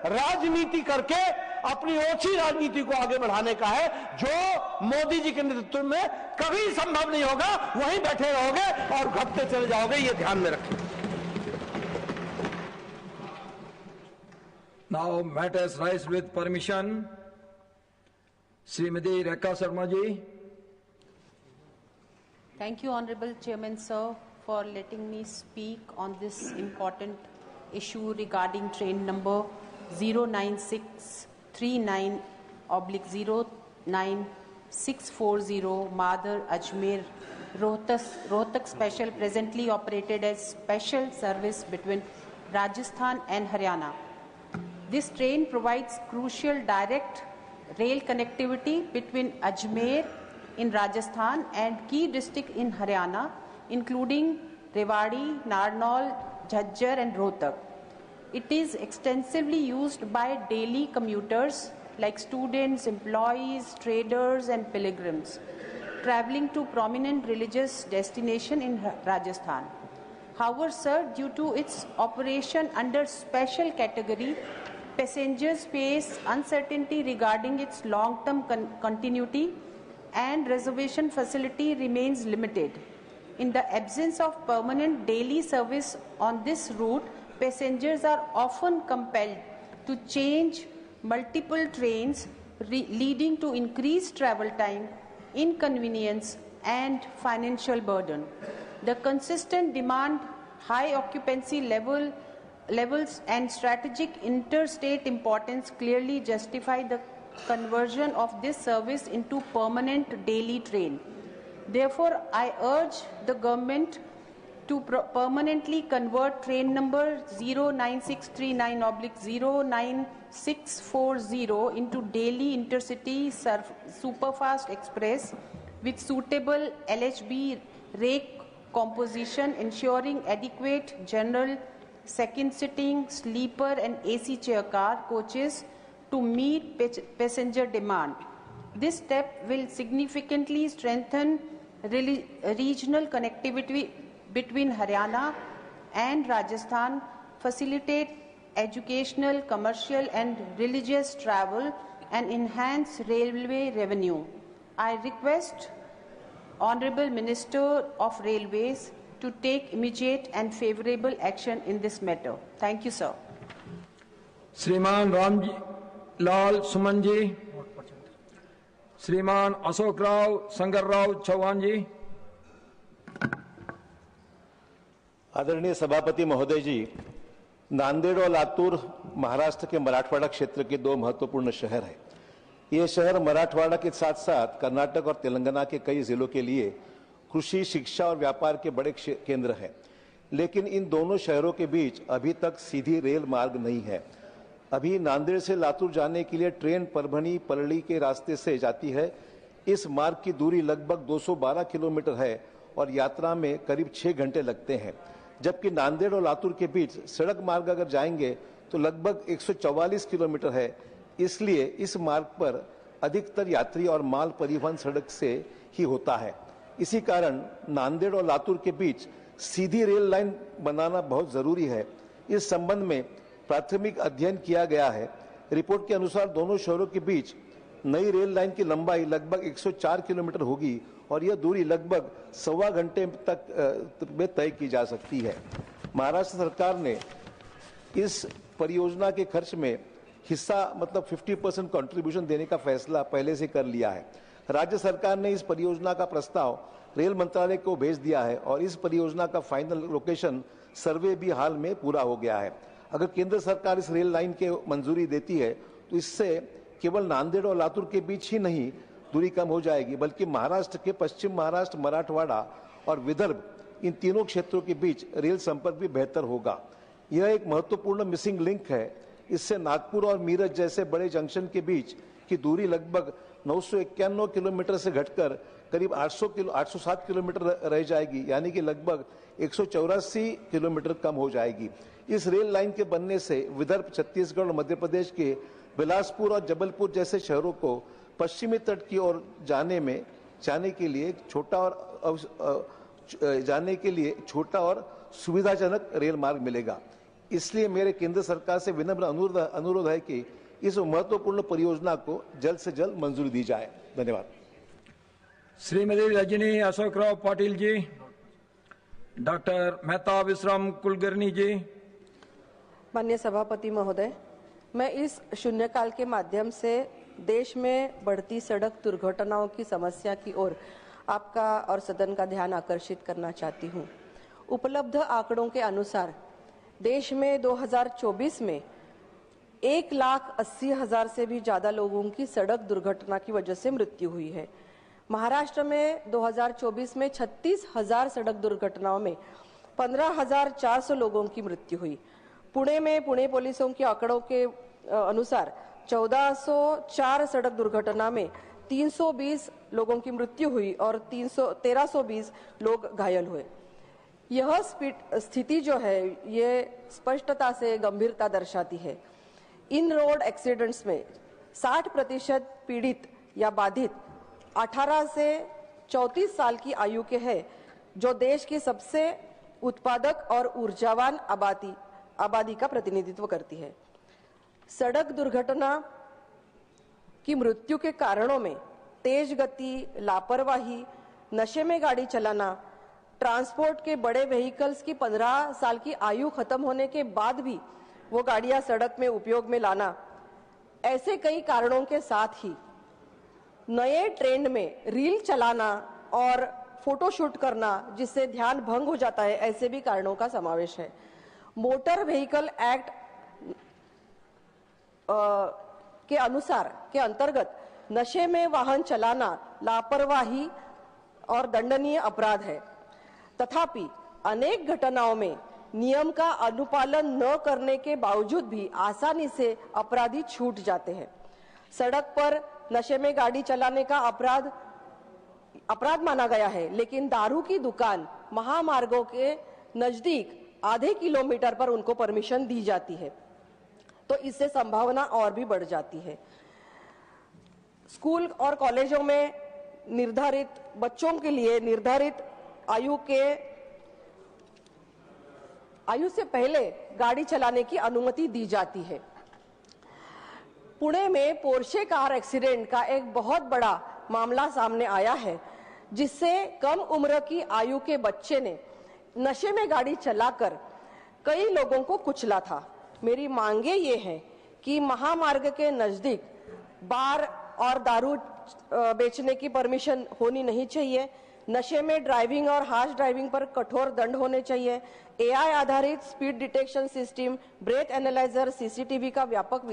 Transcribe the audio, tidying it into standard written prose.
राजनीति करके अपनी ओछी राजनीति को आगे बढ़ाने का है, जो मोदी जी के नेतृत्व में कभी संभव नहीं होगा। वहीं बैठे रहोगे और घटते चले जाओगे, ये ध्यान में रखें। Now matters rise with permission. Srimati Rekha Sharma ji. Thank you, Honorable Chairman, sir, for letting me speak on this important issue regarding train number 09639/09640 Madar Ajmer Rohtak Special, presently operated as special service between Rajasthan and Haryana. This train provides crucial direct rail connectivity between Ajmer in Rajasthan and key districts in Haryana, including Rewari, Narnaul, Jhajjar and Rohtak. It is extensively used by daily commuters like students, employees, traders and pilgrims travelling to prominent religious destinations in Rajasthan. However, sir, due to its operation under special category, passengers face uncertainty regarding its long-term continuity and reservation facility remains limited. In the absence of permanent daily service on this route, passengers are often compelled to change multiple trains, leading to increased travel time, inconvenience and financial burden. The consistent demand, high occupancy levels and strategic interstate importance clearly justify the conversion of this service into permanent daily train. Therefore, I urge the government to permanently convert train number 09639/09640 into daily intercity superfast express with suitable LHB rake composition, ensuring adequate general, second sitting, sleeper and AC chair car coaches to meet passenger demand. This step will significantly strengthen regional connectivity between Haryana and Rajasthan, facilitate educational, commercial and religious travel and enhance railway revenue. I request Honourable Minister of Railways to take immediate and favourable action in this matter. Thank you, sir. Shriman Ramlal Suman ji. Shriman Ashok Rao Sangar Rao Chauhan ji. आदरणीय सभापति महोदय जी, नांदेड़ और लातूर महाराष्ट्र के मराठवाड़ा क्षेत्र के दो महत्वपूर्ण शहर हैं। ये शहर मराठवाड़ा के साथ साथ कर्नाटक और तेलंगाना के कई जिलों के लिए कृषि, शिक्षा और व्यापार के बड़े केंद्र हैं। लेकिन इन दोनों शहरों के बीच अभी तक सीधी रेल मार्ग नहीं है। अभी नांदेड़ से लातूर जाने के लिए ट्रेन परभनी परली के रास्ते से जाती है। इस मार्ग की दूरी लगभग 212 किलोमीटर है और यात्रा में करीब 6 घंटे लगते हैं, जबकि नांदेड़ और लातूर के बीच सड़क मार्ग अगर जाएंगे तो लगभग 144 किलोमीटर है। इसलिए इस मार्ग पर अधिकतर यात्री और माल परिवहन सड़क से ही होता है। इसी कारण नांदेड़ और लातूर के बीच सीधी रेल लाइन बनाना बहुत जरूरी है। इस संबंध में प्राथमिक अध्ययन किया गया है। रिपोर्ट के अनुसार दोनों शहरों के बीच नई रेल लाइन की लंबाई लगभग 104 किलोमीटर होगी और यह दूरी लगभग 1.25 घंटे तक में तय की जा सकती है। महाराष्ट्र सरकार ने इस परियोजना के खर्च में हिस्सा मतलब 50% कंट्रीब्यूशन देने का फैसला पहले से कर लिया है। राज्य सरकार ने इस परियोजना का प्रस्ताव रेल मंत्रालय को भेज दिया है और इस परियोजना का फाइनल लोकेशन सर्वे भी हाल में पूरा हो गया है। अगर केंद्र सरकार इस रेल लाइन के मंजूरी देती है तो इससे केवल नांदेड़ और लातूर के बीच ही नहीं दूरी कम हो जाएगी, बल्कि महाराष्ट्र के पश्चिम महाराष्ट्र, मराठवाड़ा और विदर्भ इन तीनों क्षेत्रों के बीच रेल संपर्क भी बेहतर होगा। यह एक महत्वपूर्ण मिसिंग लिंक है। इससे नागपुर और मीरठ जैसे बड़े जंक्शन के बीच की दूरी लगभग 991 किलोमीटर से घटकर करीब 807 किलोमीटर रह जाएगी, यानी कि लगभग 184 किलोमीटर कम हो जाएगी। इस रेल लाइन के बनने से विदर्भ, छत्तीसगढ़ और मध्य प्रदेश के बिलासपुर और जबलपुर जैसे शहरों को पश्चिमी तट की ओर जाने के लिए छोटा और सुविधाजनक रेल मार्ग मिलेगा। इसलिए मेरे केंद्र सरकार से विनम्र अनुरोध है कि इस महत्वपूर्ण परियोजना को जल्द से जल्द मंजूरी दी जाए। धन्यवाद। श्रीमती रजनी अशोक राव पाटिल जी, डॉक्टर मेहता विश्राम कुलकर्णी जी। माननीय सभापति महोदय, मैं इस शून्यकाल के माध्यम से देश में बढ़ती सड़क दुर्घटनाओं की समस्या की ओर आपका और सदन का ध्यान आकर्षित करना चाहती हूँ। उपलब्ध आंकड़ों के अनुसार देश में 2024 में 1,80,000 से भी ज्यादा लोगों की सड़क दुर्घटना की वजह से मृत्यु हुई है। महाराष्ट्र में 2024 में 36,000 सड़क दुर्घटनाओं में 15,400 लोगों की मृत्यु हुई। पुणे में पुणे पुलिसों के आंकड़ों के अनुसार 1404 सड़क दुर्घटना में 320 लोगों की मृत्यु हुई और 1320 लोग घायल हुए। यह स्थिति जो है ये स्पष्टता से गंभीरता दर्शाती है। इन रोड एक्सीडेंट्स में 60% पीड़ित या बाधित 18 से 34 साल की आयु के हैं, जो देश की सबसे उत्पादक और ऊर्जावान आबादी का प्रतिनिधित्व करती है। सड़क दुर्घटना की मृत्यु के कारणों में तेज गति, लापरवाही, नशे में गाड़ी चलाना, ट्रांसपोर्ट के बड़े व्हीकल्स की 15 साल की आयु खत्म होने के बाद भी वो गाड़ियां सड़क में उपयोग में लाना, ऐसे कई कारणों के साथ ही नए ट्रेंड में रील चलाना और फोटोशूट करना जिससे ध्यान भंग हो जाता है, ऐसे भी कारणों का समावेश है। मोटर व्हीकल एक्ट के अंतर्गत नशे में वाहन चलाना लापरवाही और दंडनीय अपराध है। तथापि अनेक घटनाओं में नियम का अनुपालन न करने के बावजूद भी आसानी से अपराधी छूट जाते हैं। सड़क पर नशे में गाड़ी चलाने का अपराध माना गया है, लेकिन दारू की दुकान महामार्गों के नजदीक आधे किलोमीटर पर उनको परमिशन दी जाती है, तो इससे संभावना और भी बढ़ जाती है। स्कूल और कॉलेजों में बच्चों के लिए निर्धारित आयु से पहले गाड़ी चलाने की अनुमति दी जाती है। पुणे में पोर्शे कार एक्सीडेंट का एक बहुत बड़ा मामला सामने आया है, जिससे कम उम्र की आयु के बच्चे ने नशे में गाड़ी चलाकर कई लोगों को कुचला था। मेरी मांगे ये हैं कि महामार्ग के नजदीक बार और दारू बेचने की परमिशन होनी नहीं चाहिए। नशे में ड्राइविंग और हार्श ड्राइविंग पर कठोर दंड होने चाहिए। एआई आधारित speed detection system, breath analyser, CCTV का व्यापक